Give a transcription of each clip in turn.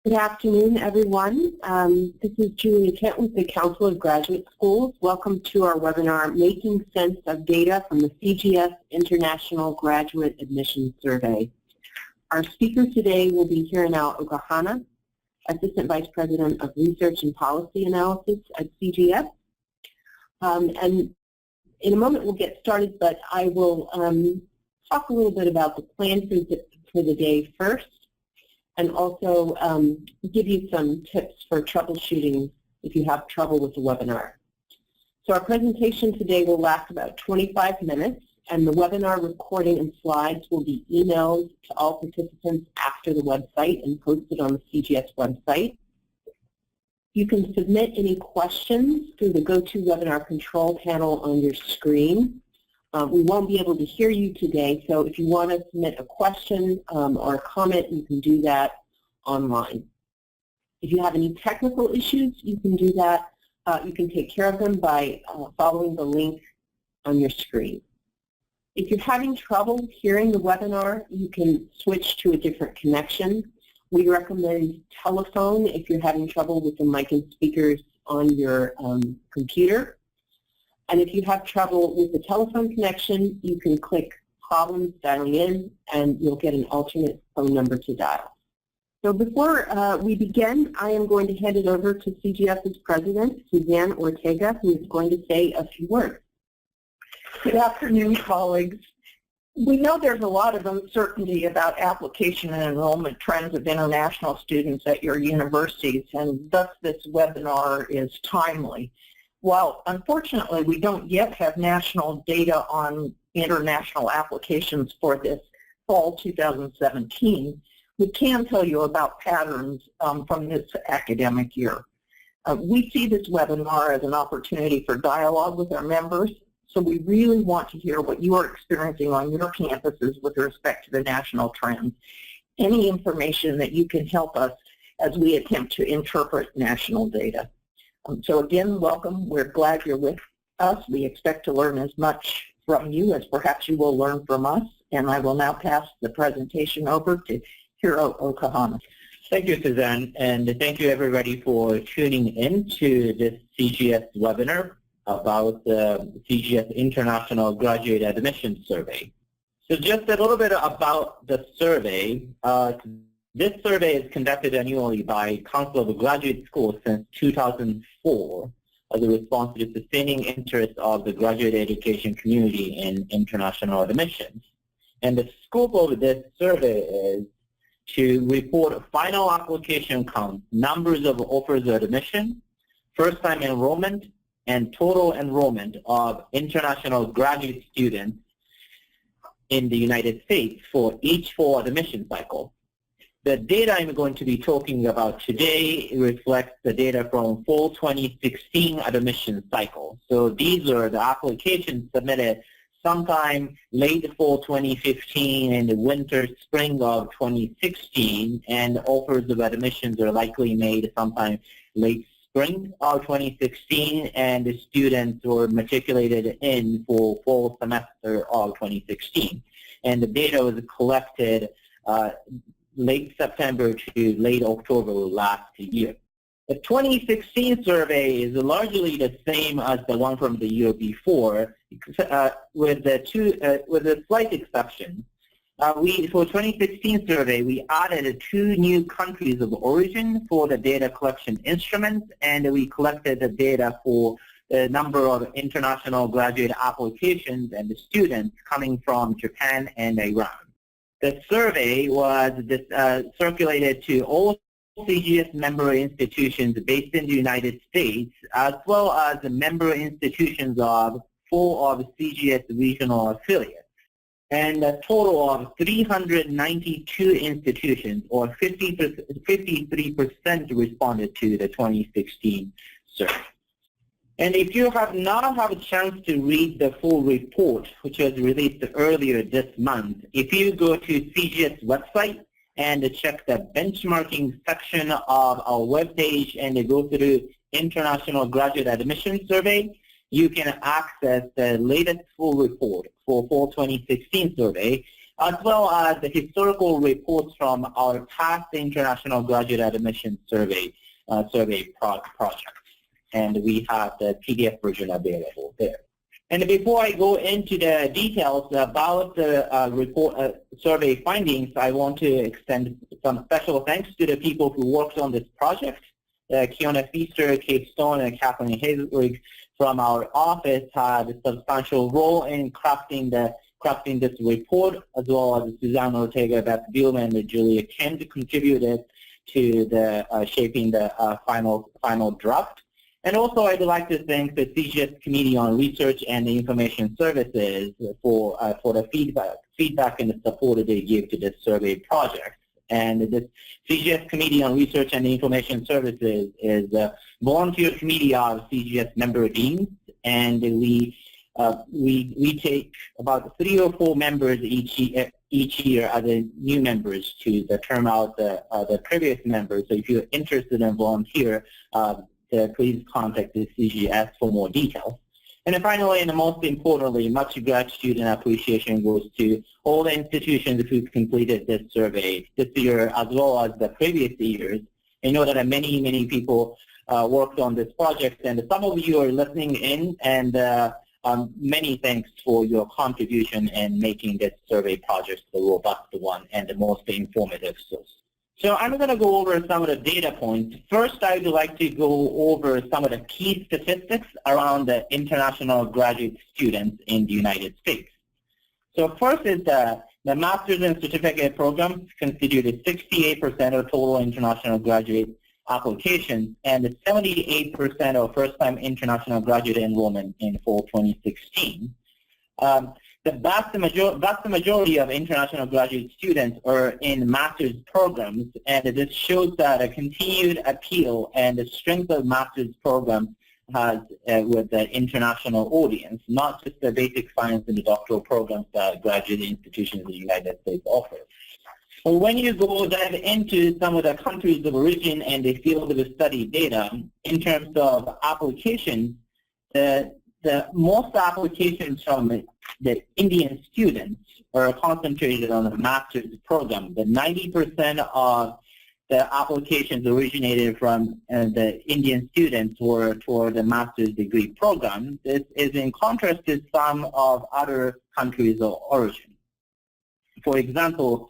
Good afternoon, everyone. This is Julia Kent with the Council of Graduate Schools. Welcome to our webinar, Making Sense of Data from the CGS International Graduate Admissions Survey. Our speaker today will be Hiranao Okahana, Assistant Vice President of Research and Policy Analysis at CGS. And in a moment we'll get started, but I will talk a little bit about the plan for the day first, and also give you some tips for troubleshooting if you have trouble with the webinar. So our presentation today will last about 25 minutes, and the webinar recording and slides will be emailed to all participants after the website and posted on the CGS website. You can submit any questions through the GoToWebinar control panel on your screen. We won't be able to hear you today, so if you want to submit a question or a comment, you can do that online. If you have any technical issues, you can do that. You can take care of them by following the link on your screen. If you're having trouble hearing the webinar, you can switch to a different connection. We recommend telephone if you're having trouble with the mic and speakers on your computer. And if you have trouble with the telephone connection, you can click Problems Dialing In, and you'll get an alternate phone number to dial. So before we begin, I am going to hand it over to CGS's President, Suzanne Ortega, who is going to say a few words. Good afternoon, colleagues. We know there's a lot of uncertainty about application and enrollment trends of international students at your universities, and thus this webinar is timely. While unfortunately we don't yet have national data on international applications for this fall 2017, we can tell you about patterns from this academic year. We see this webinar as an opportunity for dialogue with our members, so we really want to hear what you are experiencing on your campuses with respect to the national trends. Any information that you can help us as we attempt to interpret national data. So again, welcome. We're glad you're with us. We expect to learn as much from you as perhaps you will learn from us. And I will now pass the presentation over to Hiro Okahana. Thank you, Suzanne, and thank you everybody for tuning in to this CGS webinar about the CGS International Graduate Admission Survey. So just a little bit about the survey. This survey is conducted annually by Council of Graduate Schools since 2004 as a response to the sustaining interest of the graduate education community in international admissions. And the scope of this survey is to report final application count, numbers of offers of admission, first-time enrollment, and total enrollment of international graduate students in the United States for each fall admission cycle. The data I'm going to be talking about today reflects the data from fall 2016 admission cycle. So these are the applications submitted sometime late fall 2015 and the winter, spring of 2016, and offers of admissions are likely made sometime late spring of 2016, and the students were matriculated in for fall semester of 2016. And the data was collected late September to late October last year. The 2016 survey is largely the same as the one from the year before, with a slight exception. For 2016 survey, we added 2 new countries of origin for the data collection instruments, and we collected the data for the number of international graduate applications and the students coming from Japan and Iran. The survey was circulated to all CGS member institutions based in the United States, as well as the member institutions of 4 of CGS regional affiliates. And a total of 392 institutions, or 53% responded to the 2016 survey. And if you have not had a chance to read the full report, which was released earlier this month, if you go to CGS website and check the benchmarking section of our webpage and go through International Graduate Admission Survey, you can access the latest full report for fall 2016 survey, as well as the historical reports from our past international graduate admission survey projects. And we have the PDF version available there. And before I go into the details about the survey findings, I want to extend some special thanks to the people who worked on this project. Kiona Feaster, Kate Stone, and Kathleen Hazelrig from our office had a substantial role in crafting this report, as well as Suzanne Ortega, Beth Bielman, and Julia Kent contributed to the shaping the final draft. And also, I'd like to thank the CGS Committee on Research and Information Services for the feedback and the support they give to this survey project. And this CGS Committee on Research and Information Services is a volunteer committee of CGS member deans, and we take about 3 or 4 members each year as new members to term out the previous members. So if you're interested in volunteer, please contact the CGS for more details. And then finally, and most importantly, much gratitude and appreciation goes to all the institutions who completed this survey this year as well as the previous years. I know that many people worked on this project, and some of you are listening in, and many thanks for your contribution in making this survey project the robust one and the most informative source. So I'm going to go over some of the data points. First, I would like to go over some of the key statistics around the international graduate students in the United States. So first is the master's and certificate programs constituted 68% of total international graduate applications and 78% of first-time international graduate enrollment in fall 2016. The vast majority of international graduate students are in master's programs, and this shows that a continued appeal and the strength of master's programs has with the international audience, not just the basic science and the doctoral programs that graduate institutions in the United States offer. Well, when you go dive into some of the countries of origin and the field of study data, in terms of applications, the most applications from the Indian students are concentrated on the master's program. The 90% of the applications originated from the Indian students were toward the master's degree program. This is in contrast to some of other countries of origin. For example,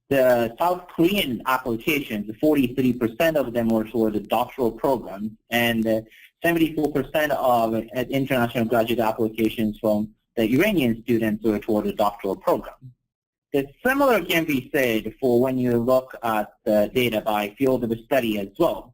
the South Korean applications, 43% of them were toward the doctoral program, and 74% of international graduate applications from the Iranian students were toward the doctoral program. The similar can be said for when you look at the data by field of study as well.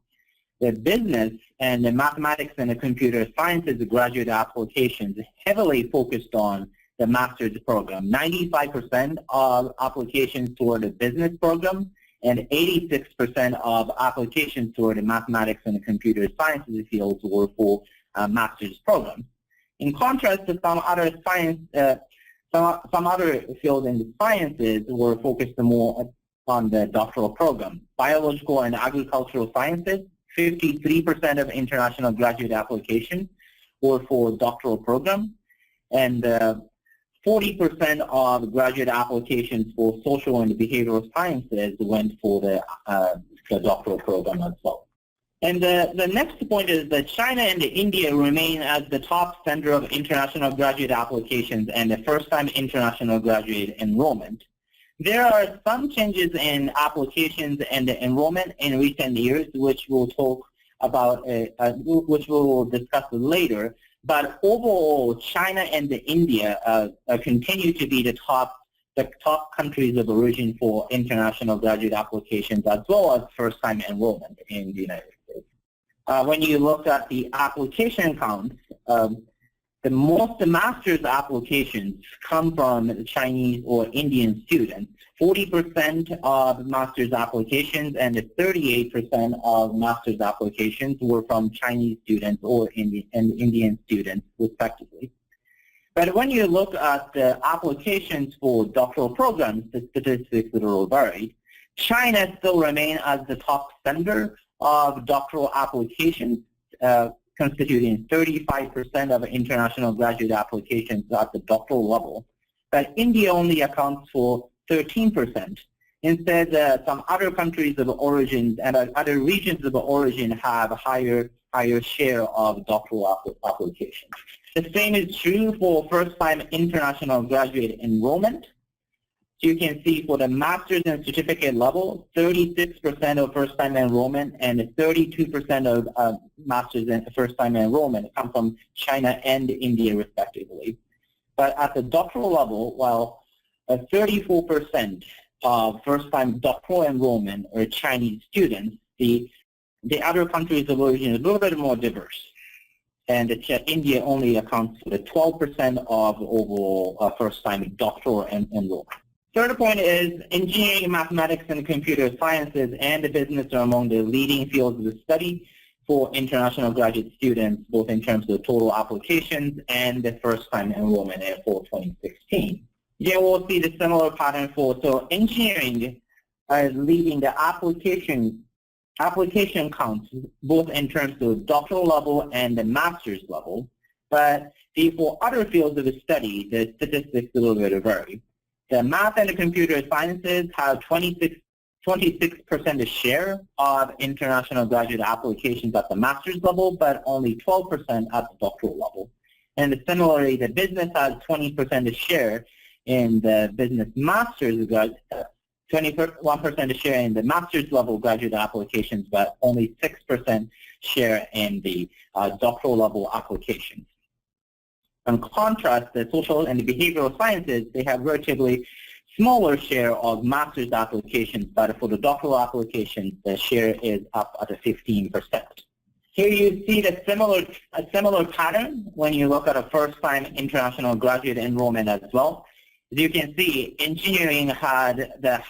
The business and the mathematics and the computer sciences graduate applications heavily focused on the master's program. 95% of applications toward the business program and 86% of applications toward the mathematics and the computer sciences fields were for master's programs. In contrast to some other fields in the sciences were focused more on the doctoral program. Biological and agricultural sciences, 53% of international graduate applications were for doctoral program, and 40% of graduate applications for social and behavioral sciences went for the doctoral program as well. And the next point is that China and India remain as the top center of international graduate applications and the first-time international graduate enrollment. There are some changes in applications and the enrollment in recent years, which we'll talk about, which we will discuss later. But overall, China and India continue to be the top countries of origin for international graduate applications, as well as first-time enrollment in the United States. When you look at the application counts, the most master's applications come from Chinese or Indian students. 40% of master's applications and 38% of master's applications were from Chinese students or Indian students, respectively. But when you look at the applications for doctoral programs, the statistics will vary. China still remains as the top center of doctoral applications, constituting 35% of international graduate applications at the doctoral level. but India only accounts for 13%. Instead, some other countries of origin and other regions of origin have a higher share of doctoral applications. The same is true for first-time international graduate enrollment. So you can see for the master's and certificate level, 36% of first-time enrollment and 32% of master's and first-time enrollment come from China and India, respectively. But at the doctoral level, while 34% of first-time doctoral enrollment are Chinese students, the other countries of origin is a little bit more diverse. And India only accounts for the 12% of overall first-time doctoral enrollment. Third point is engineering, mathematics, and computer sciences and the business are among the leading fields of study for international graduate students, both in terms of total applications and the first-time enrollment for 2016. Again, we'll see the similar pattern so engineering is leading the application counts, both in terms of doctoral level and the master's level. But for other fields of study, the statistics a little bit vary. The math and the computer sciences have 26% share of international graduate applications at the master's level, but only 12% at the doctoral level. And similarly, the business has 20% share in the business master's 21% share in the master's level graduate applications, but only 6% share in the doctoral level applications. In contrast, the social and the behavioral sciences, they have relatively smaller share of master's applications, but for the doctoral applications, the share is up at 15%. Here you see a similar pattern when you look at a first-time international graduate enrollment as well. As you can see, engineering had the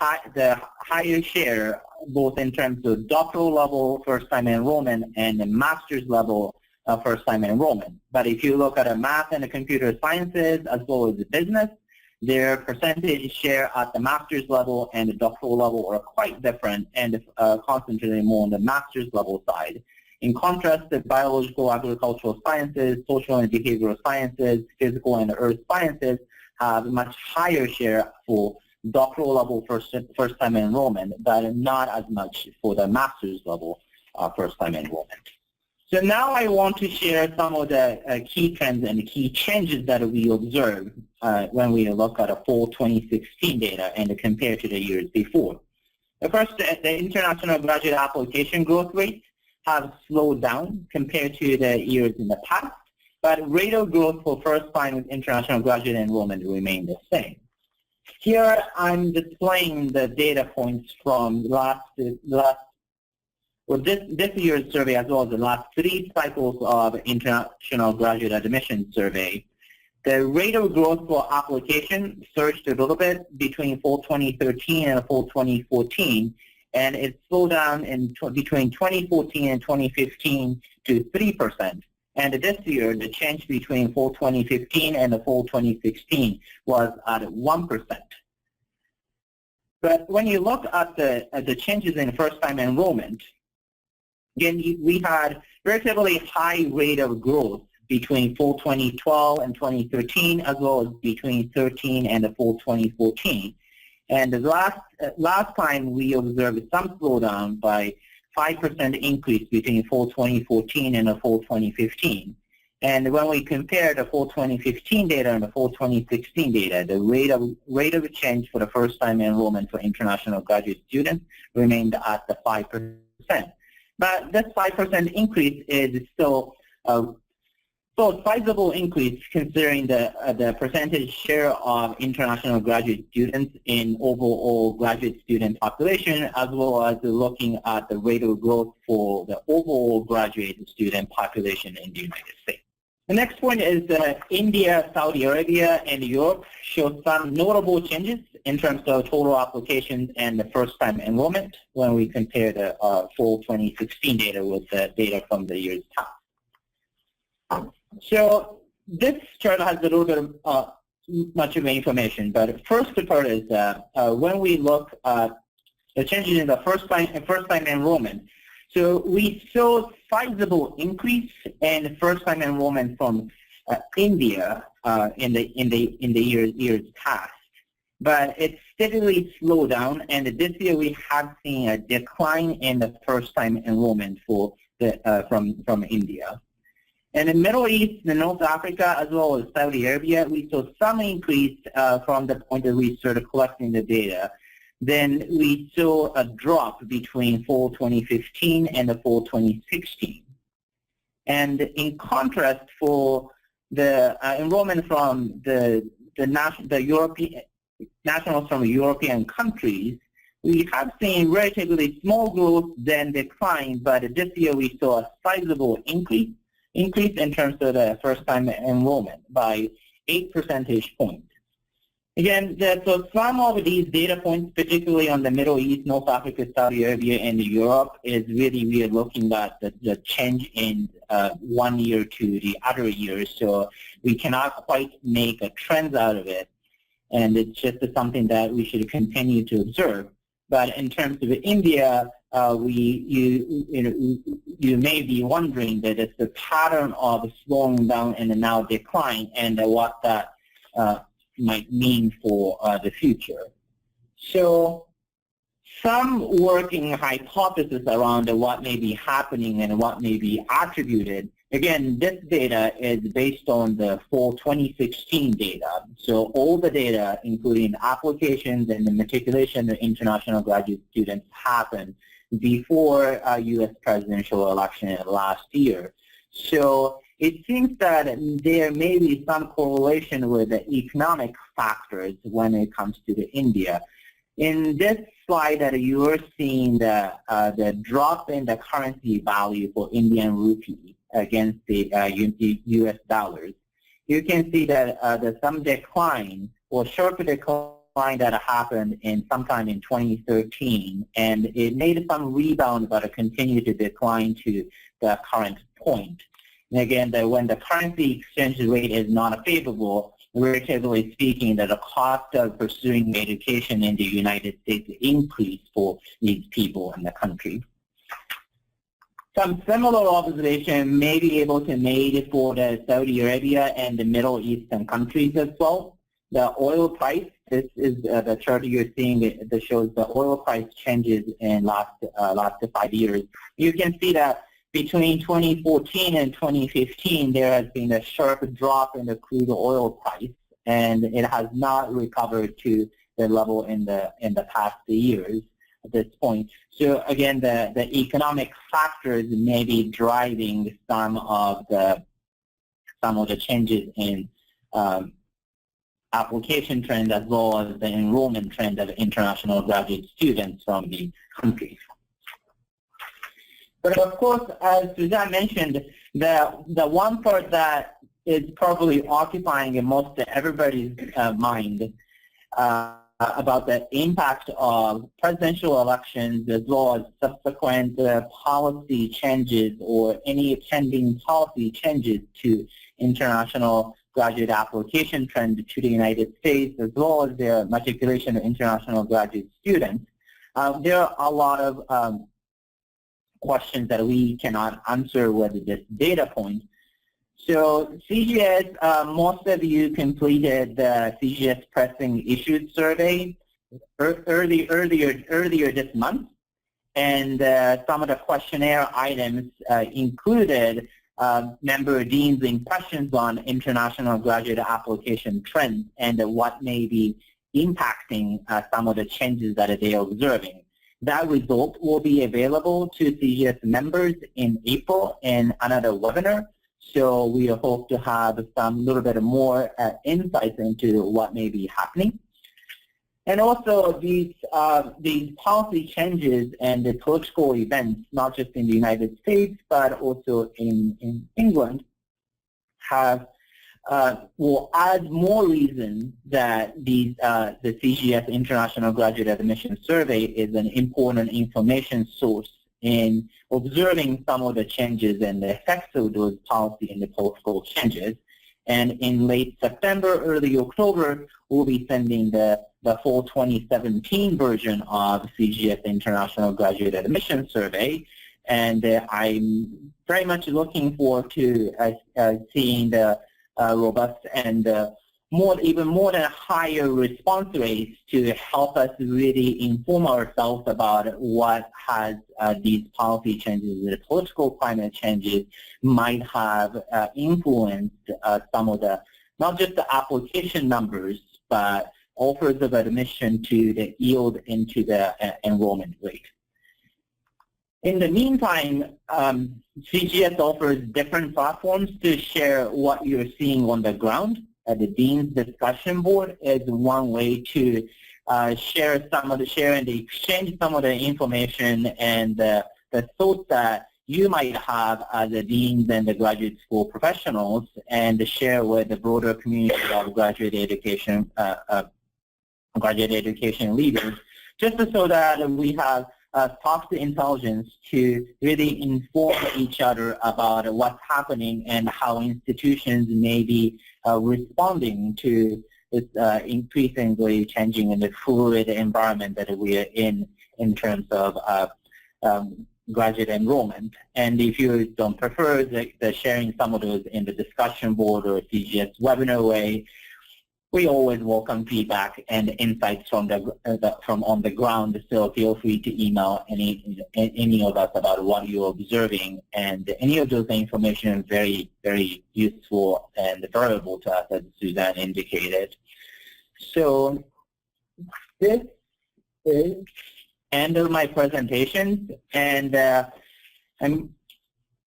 higher share, both in terms of doctoral level first-time enrollment and the master's level first-time enrollment. But if you look at the math and the computer sciences as well as the business, their percentage share at the master's level and the doctoral level are quite different and concentrated more on the master's level side. In contrast, the biological, agricultural sciences, social and behavioral sciences, physical and earth sciences have a much higher share for doctoral level first-time enrollment, but not as much for the master's level first-time enrollment. So now I want to share some of the key trends and key changes that we observed when we look at a full 2016 data and compare to the years before. First, the international graduate application growth rates have slowed down compared to the years in the past, but rate of growth for first-time international graduate enrollment remained the same. Here I'm displaying the data points from this year's survey as well as the last 3 cycles of international graduate admission survey. The rate of growth for application surged a little bit between fall 2013 and fall 2014, and it slowed down between 2014 and 2015 to 3%. And this year, the change between fall 2015 and the fall 2016 was at 1%. But when you look at the changes in first-time enrollment, again, we had relatively high rate of growth between fall 2012 and 2013, as well as between 13 and the fall 2014. And the last time we observed some slowdown by 5% increase between fall 2014 and the fall 2015. And when we compare the fall 2015 data and the fall 2016 data, the rate of change for the first-time enrollment for international graduate students remained at the 5%. But this 5% increase is still a sizable increase considering the percentage share of international graduate students in overall graduate student population, as well as looking at the rate of growth for the overall graduate student population in the United States. The next point is that India, Saudi Arabia, and Europe show some notable changes in terms of total applications and the first-time enrollment when we compare the full 2016 data with the data from the years past. So this chart has a little bit of much of the information, but first part is that when we look at the changes in the first-time enrollment, so we saw sizable increase in first-time enrollment from India in the years past. But it's steadily slowed down, and this year we have seen a decline in the first-time enrollment for from India. In the Middle East, and North Africa, as well as Saudi Arabia, we saw some increase from the point that we started collecting the data. Then we saw a drop between fall 2015 and the fall 2016. And in contrast, for the enrollment from the European nationals from European countries, we have seen relatively small growth, then decline, but this year we saw a sizable increase in terms of the first-time enrollment by 8 percentage points. Again, so some of these data points, particularly on the Middle East, North Africa, Saudi Arabia, and Europe, is really we are looking at the change in 1 year to the other year, so we cannot quite make a trend out of it. And it's just something that we should continue to observe. But in terms of India, you may be wondering that it's a pattern of slowing down and now decline, and what that might mean for the future. So some working hypothesis around what may be happening and what may be attributed. Again, this data is based on the fall 2016 data. So all the data, including applications and the matriculation of international graduate students, happened before U.S. presidential election last year. So it seems that there may be some correlation with the economic factors when it comes to India. In this slide that you are seeing the drop in the currency value for Indian rupee against the U.S. dollars, you can see that there's some decline or sharp decline that happened sometime in 2013, and it made some rebound, but it continued to decline to the current point. And again, when the currency exchange rate is not favorable, relatively speaking, that the cost of pursuing education in the United States increase for these people in the country. Some similar observation may be able to be made for the Saudi Arabia and the Middle Eastern countries as well. The oil price, this is the chart you're seeing that shows the oil price changes in last 5 years. You can see that between 2014 and 2015, there has been a sharp drop in the crude oil price, and it has not recovered to the level in the past years at this point. So again, the economic factors may be driving some of the changes in application trend as well as the enrollment trend of international graduate students from these countries. But of course, as Suzanne mentioned, the one part that is probably occupying most of everybody's mind about the impact of presidential elections as well as subsequent policy changes or any pending policy changes to international graduate application trend to the United States as well as the matriculation of international graduate students. There are a lot of questions that we cannot answer with this data point. So CGS, most of you completed the CGS Pressing Issues Survey earlier this month, and some of the questionnaire items included member deans' impressions on international graduate application trends and what may be impacting some of the changes that they are observing. That result will be available to CGS members in April in another webinar. So we hope to have some little bit more insights into what may be happening. And also these policy changes and the political events, not just in the United States, but also in England, will add more reason that the CGS International Graduate Admission Survey is an important information source in observing some of the changes and the effects of those policy and the political changes. And in late September, early October, we'll be sending the full 2017 version of CGS International Graduate Admission Survey. And I'm very much looking forward to seeing the robust and even more than higher response rates to help us really inform ourselves about what has these policy changes, the political climate changes might have influenced some of the, not just the application numbers, but offers of admission to the yield into the enrollment rate. In the meantime, CGS offers different platforms to share what you're seeing on the ground. The Dean's Discussion Board is one way to share and exchange some of the information and the thoughts that you might have as the deans and the graduate school professionals, and share with the broader community of graduate education leaders, just so that we have soft intelligence to really inform each other about what's happening and how institutions may be responding to this increasingly changing and the fluid environment that we are in terms of graduate enrollment. And if you don't prefer the sharing some of those in the discussion board or CGS webinar way, we always welcome feedback and insights from on the ground. So feel free to email any of us about what you're observing, and any of those information is very, very useful and valuable to us, as Suzanne indicated. So this is end of my presentation, and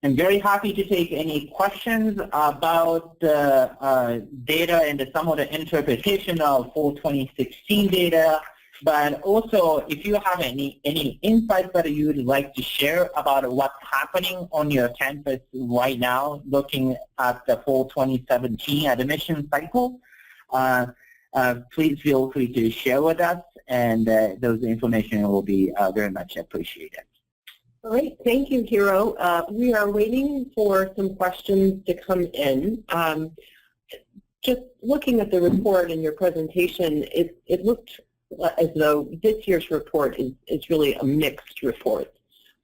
I'm very happy to take any questions about the data and some of the interpretation of fall 2016 data, but also if you have any insights that you would like to share about what's happening on your campus right now, looking at the fall 2017 admission cycle, please feel free to share with us, and those information will be very much appreciated. All right, thank you, Hiro. We are waiting for some questions to come in. Just looking at the report in your presentation, it looked as though this year's report is really a mixed report,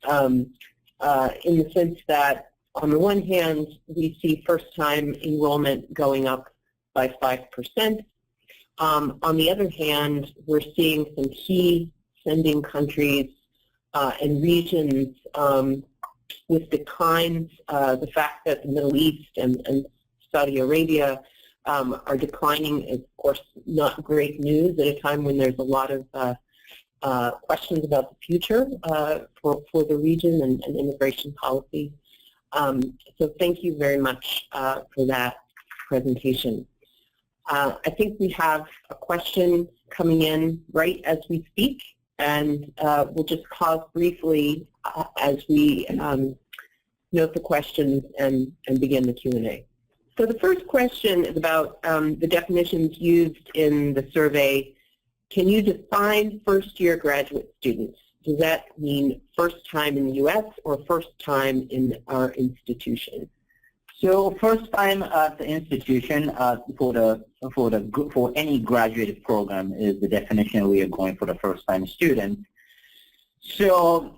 in the sense that on the one hand, we see first-time enrollment going up by 5%. On the other hand, we're seeing some key sending countries and regions with declines. The fact that the Middle East and Saudi Arabia are declining is, of course, not great news at a time when there's a lot of questions about the future for the region and immigration policy. So thank you very much for that presentation. I think we have a question coming in right as we speak, and we'll just pause briefly as we note the questions and begin the Q&A. So the first question is about the definitions used in the survey. Can you define first-year graduate students? Does that mean first time in the U.S. or first time in our institution? So first time at the institution for any graduate program is the definition we are going for the first time student. So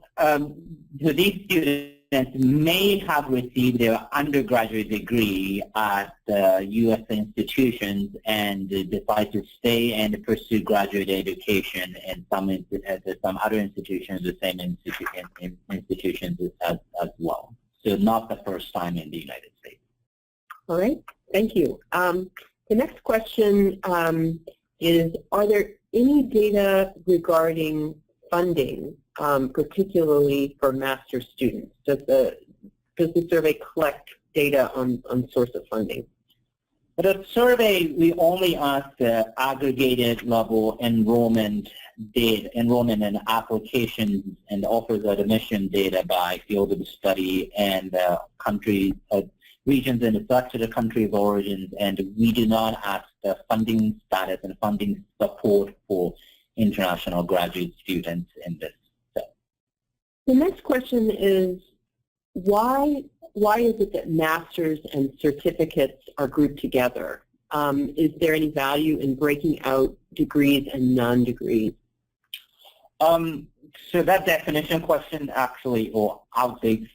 these students may have received their undergraduate degree at U.S. institutions and decide to stay and pursue graduate education in some other institutions, the same institutions as well. So not the first time in the United States. All right, thank you. The next question is, are there any data regarding funding, particularly for master's students? Does the survey collect data on source of funding? For the survey, we only asked the aggregated level enrollment data, enrollment and applications and offers of admission data by field of study and country regions and such the country of origins, and we do not ask the funding status and funding support for international graduate students in this. The next question is, why is it that masters and certificates are grouped together? Is there any value in breaking out degrees and non-degrees? So that definition question actually outdates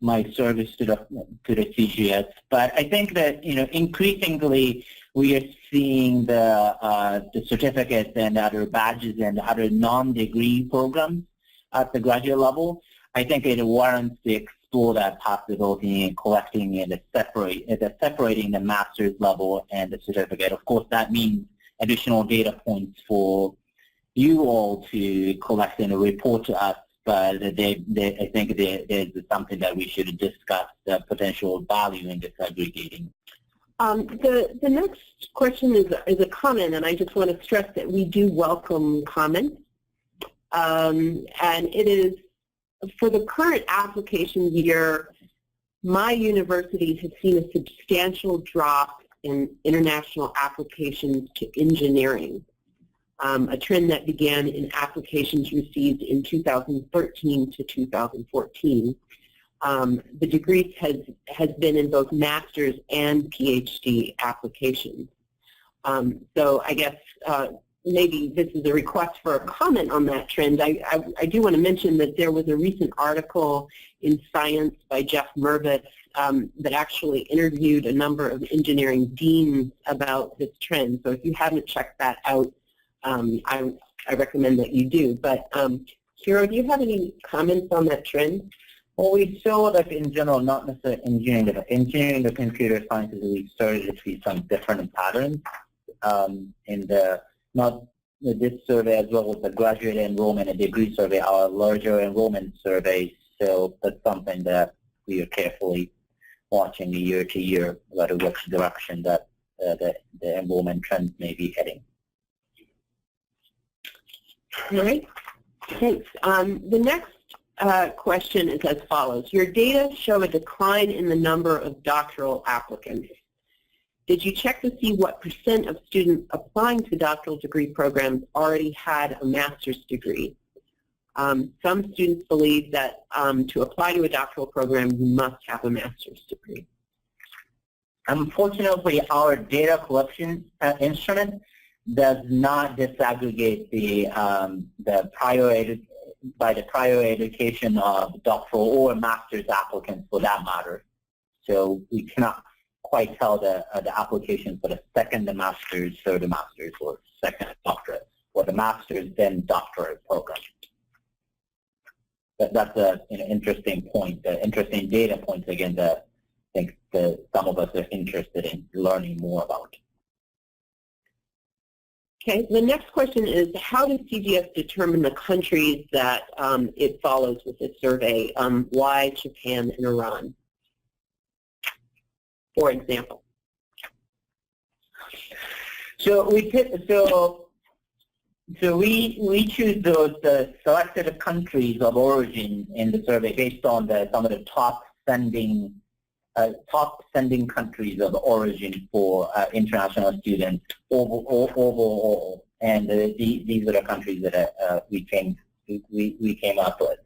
my service to the CGS. But I think that increasingly we are seeing the certificates and other badges and other non-degree programs at the graduate level. I think it warrants to explore that possibility in collecting and separating the master's level and the certificate. Of course, that means additional data points for you all to collect and report to us, but I think there's something that we should discuss, the potential value in disaggregating. The next question is a comment, and I just want to stress that we do welcome comments. And it is, for the current application year, my university has seen a substantial drop in international applications to engineering, a trend that began in applications received in 2013 to 2014. The decrease has been in both master's and PhD applications. So I guess maybe this is a request for a comment on that trend. I do want to mention that there was a recent article in Science by Jeff Mervis that actually interviewed a number of engineering deans about this trend. So if you haven't checked that out, I recommend that you do. But Hiro, do you have any comments on that trend? Well, we saw that in general, not necessarily engineering, but engineering the computer sciences, we started to see some different patterns in this survey, as well as the graduate enrollment and degree survey, our larger enrollment surveys. So that's something that we are carefully watching year to year about which direction that the enrollment trends may be heading. All right, thanks. The next question is as follows. Your data show a decline in the number of doctoral applicants. Did you check to see what % of students applying to doctoral degree programs already had a master's degree? Some students believe that to apply to a doctoral program, you must have a master's degree. Unfortunately, our data collection instrument does not disaggregate the prior education of doctoral or master's applicants for that matter. So we cannot quite tell the application for the second master's, third master's, or second doctorate, or the master's then doctorate program. That's an interesting point, interesting data points again that I think some of us are interested in learning more about. Okay, the next question is, how does CGS determine the countries that it follows with this survey? Why Japan and Iran, for example? So we choose those selected countries of origin in the survey based on some of the top sending countries of origin for international students overall, and these are the countries that we came up with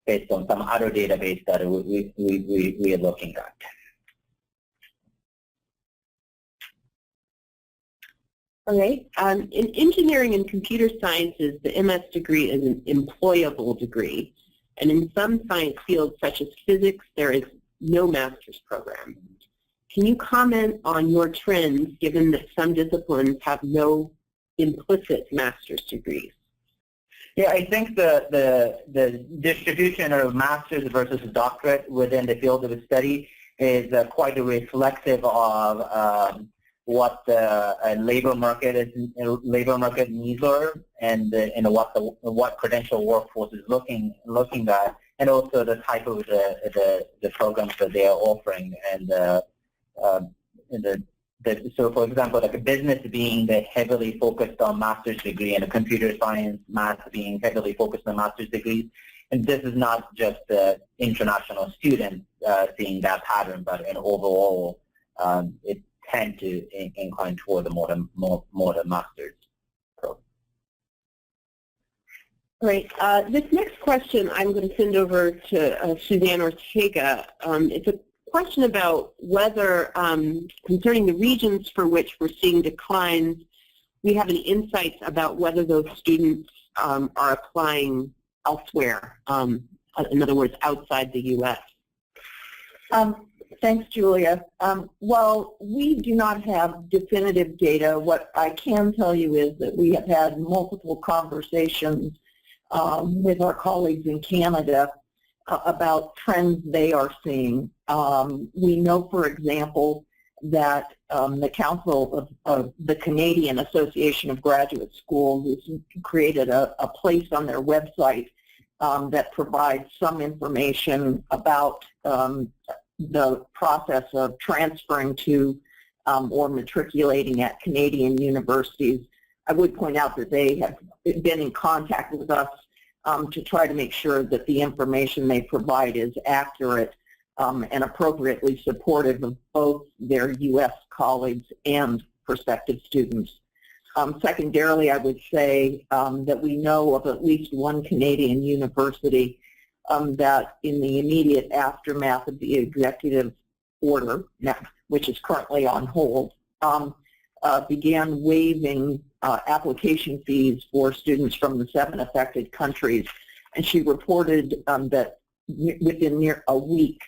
based on some other database that we are looking at. All right. In engineering and computer sciences, the MS degree is an employable degree. And in some science fields, such as physics, there is no master's program. Can you comment on your trends, given that some disciplines have no implicit master's degrees? Yeah, I think the distribution of master's versus doctorate within the field of study is quite reflective of what the labor market needs are, and what credential workforce is looking at, and also the type of the programs that they are offering, and so for example, like a business being heavily focused on master's degree, and a computer science, math being heavily focused on master's degrees. And this is not just international students seeing that pattern, but in overall, it tend to incline toward the more than master's program. Great. This next question I'm going to send over to Suzanne Ortega. It's a question about whether, concerning the regions for which we're seeing declines, we have any insights about whether those students are applying elsewhere in other words, outside the U.S.? Thanks, Julia. Well, we do not have definitive data. What I can tell you is that we have had multiple conversations with our colleagues in Canada about trends they are seeing. We know, for example, that the Council of the Canadian Association of Graduate Schools has created a place on their website that provides some information about the process of transferring to or matriculating at Canadian universities. I would point out that they have been in contact with us to try to make sure that the information they provide is accurate and appropriately supportive of both their U.S. colleagues and prospective students. Secondarily, I would say that we know of at least one Canadian university that in the immediate aftermath of the executive order, which is currently on hold, began waiving application fees for students from the 7 affected countries. And she reported that within near a week,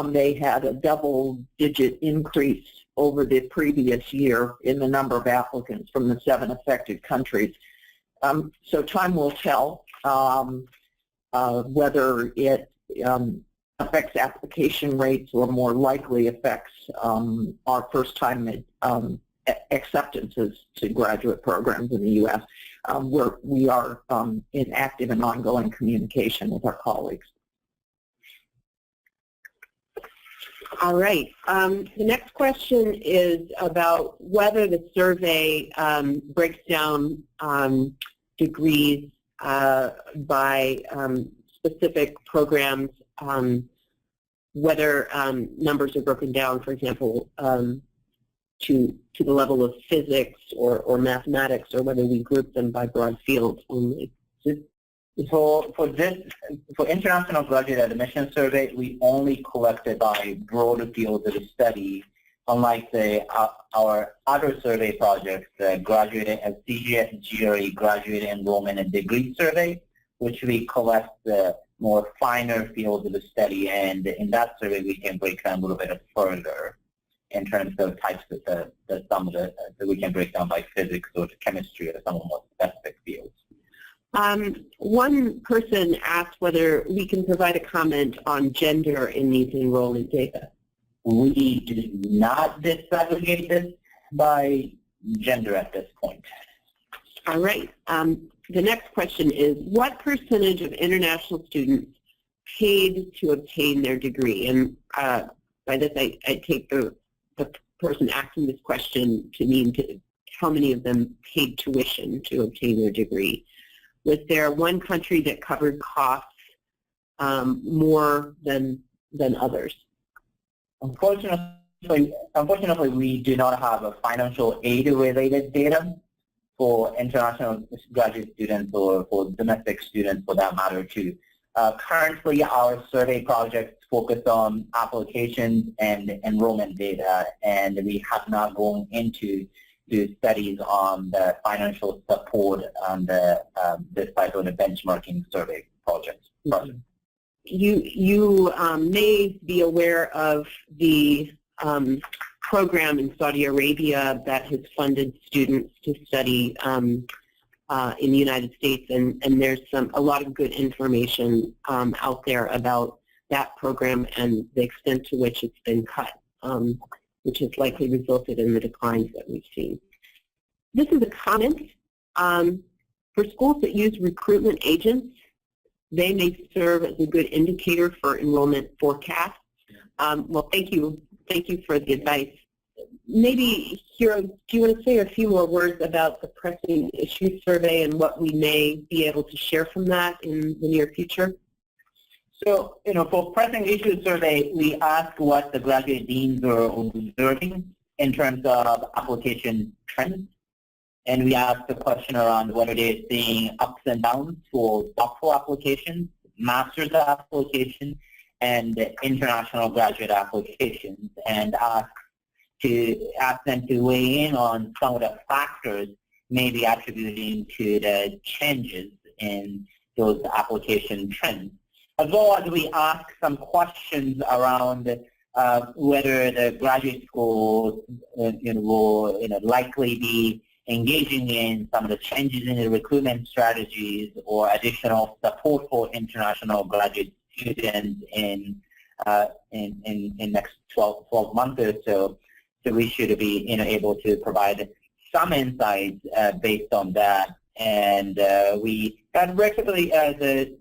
they had a double-digit increase over the previous year in the number of applicants from the 7 affected countries. So time will tell whether it affects application rates or more likely affects our first-time acceptances to graduate programs in the U.S., where we are in active and ongoing communication with our colleagues. All right. The next question is about whether the survey breaks down degrees by specific programs, whether numbers are broken down, for example, to the level of physics or mathematics, or whether we group them by broad fields only. For international graduate admission survey, we only collected by broader fields of study, unlike our other survey projects, graduate CGS GRE graduate enrollment and degree survey, which we collect the more finer fields of the study, and in that survey we can break down a little bit further in terms of types of we can break down by physics or chemistry or some of the more specific fields. One person asked whether we can provide a comment on gender in these enrollment data. We do not disaggregate this by gender at this point. All right. The next question is, what percentage of international students paid to obtain their degree? And by this, I take the person asking this question to mean how many of them paid tuition to obtain their degree. Was there one country that covered costs more than others? Unfortunately, we do not have a financial aid-related data for international graduate students or for domestic students, for that matter, too. Currently, our survey projects focus on applications and enrollment data, and we have not gone into studies on the financial support on this type of the benchmarking survey projects. Mm-hmm. You may be aware of the program in Saudi Arabia that has funded students to study in the United States, and there's a lot of good information out there about that program and the extent to which it's been cut, which has likely resulted in the declines that we've seen. This is a comment. For schools that use recruitment agents, they may serve as a good indicator for enrollment forecasts. Well, thank you for the advice. Maybe, Hiro, do you want to say a few more words about the pressing issue survey and what we may be able to share from that in the near future? So, for pressing issue survey, we ask what the graduate deans are observing in terms of application trends. And we ask the question around whether they're seeing ups and downs for doctoral applications, master's applications, and international graduate applications, and ask them to weigh in on some of the factors maybe attributing to the changes in those application trends. as well as we ask some questions around whether the graduate schools will likely be engaging in some of the changes in the recruitment strategies or additional support for international graduate students in next 12 months or so. So we should be able to provide some insights based on that. And we got relatively the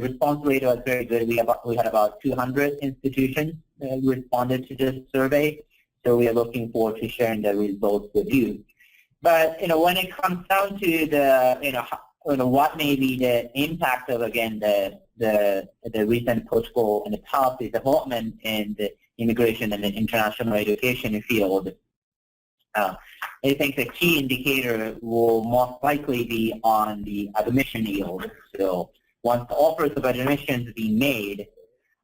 response rate was very good. We had about 200 institutions responded to this survey. So we are looking forward to sharing the results with you. But when it comes down to the what may be the impact of the recent protocol and the policy development in the immigration and the international education field, I think the key indicator will most likely be on the admission yield. So once the offers of admissions be made,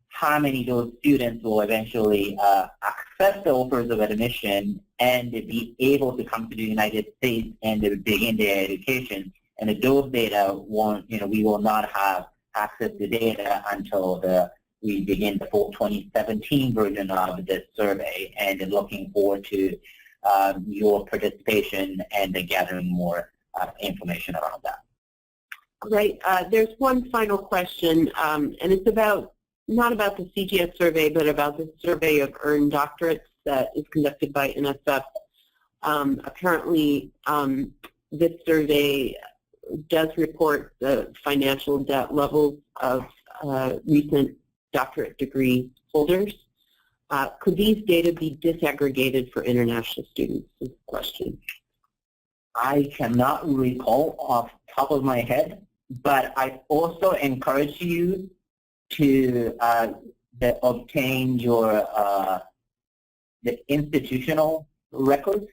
how many of those students will eventually accept the offers of admission and be able to come to the United States and begin their education. And those data won't, we will not have access to data until we begin the full 2017 version of this survey, and looking forward to your participation and gathering more information around that. Great. There's one final question, and it's not about the CGS survey, but about the survey of earned doctorates that is conducted by NSF. Apparently, this survey does report the financial debt levels of recent doctorate degree holders. Could these data be disaggregated for international students? Is the question. I cannot recall off the top of my head, but I also encourage you to obtain your the institutional records.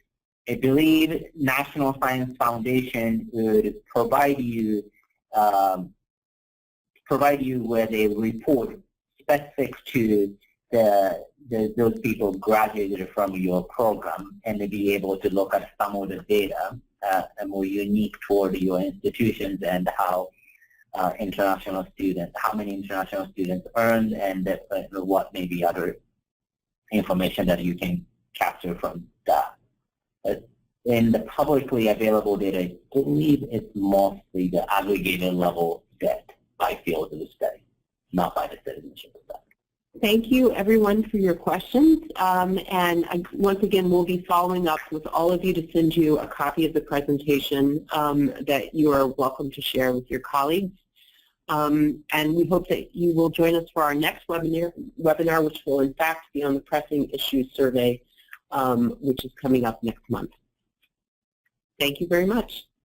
I believe National Science Foundation would provide you with a report specific to those people graduated from your program, and to be able to look at some of the data more unique toward your institutions and how how many international students earned, and what may be other information that you can capture from that. In the publicly available data, I believe it's mostly the aggregated level debt by field of the study, not by the citizenship study. Thank you, everyone, for your questions. And once again, we'll be following up with all of you to send you a copy of the presentation that you are welcome to share with your colleagues. And we hope that you will join us for our next webinar, which will in fact be on the Pressing Issues Survey, which is coming up next month. Thank you very much.